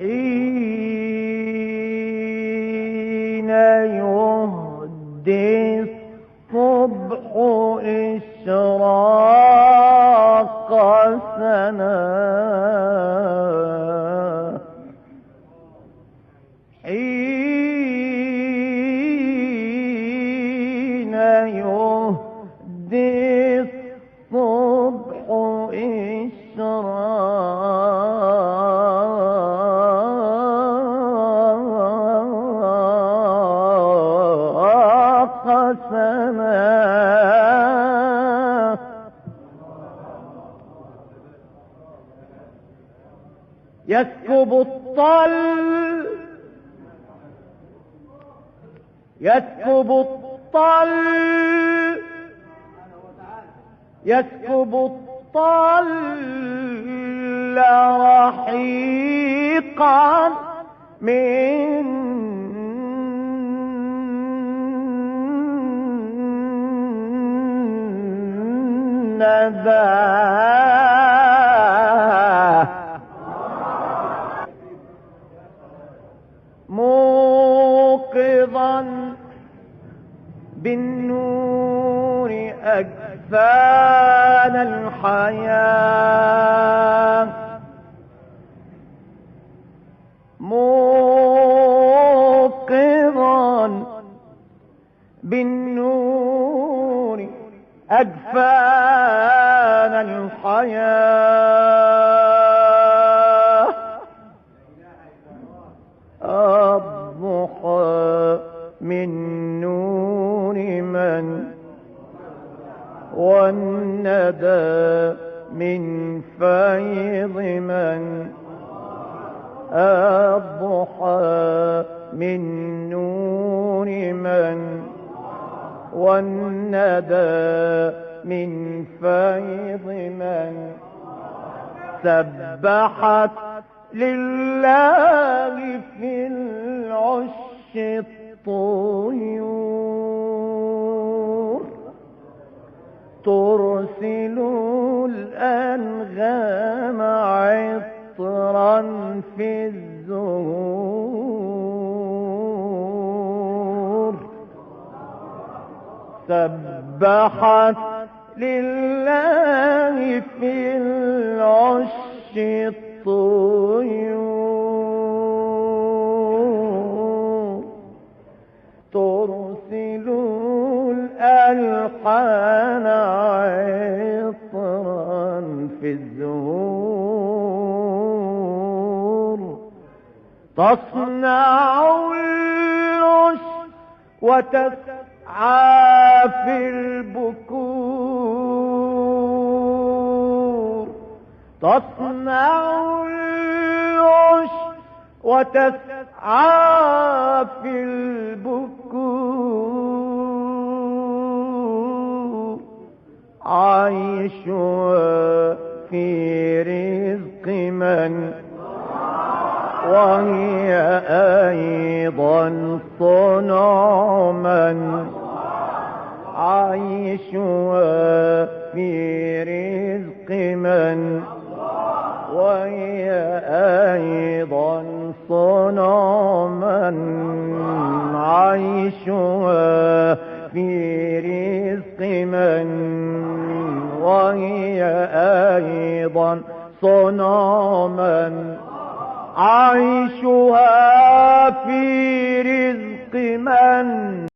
حين يهدي الصبح إشراق سنا، حين يهدي الصبح إشراق سنا، يسكب الطل يسكب الطل يسكب الطل رحيقا من نداه، موقظا بالنور أجفان الحياة، موقظا بالنور أجفان الحياة، الضحى من نور من، والندى من فيض من، الضحى من نور من، والندى من فيض من، سبحت لله في العش الطيور، ترسل الأنغام عطرا في الزهور، سبحت لله في العش الطيور، ترسل الألحان عطرا في الزهور، تصنع العش وتسعى في البكور، تصنع العش وتسعى في البكور، عيشها في رزق من، وهي أيضا صنع من، عيشها في رزق من، وهي أيضا صنع من، عيشها في رزق من، وهي أيضا صنع من، عيشها في رزق من.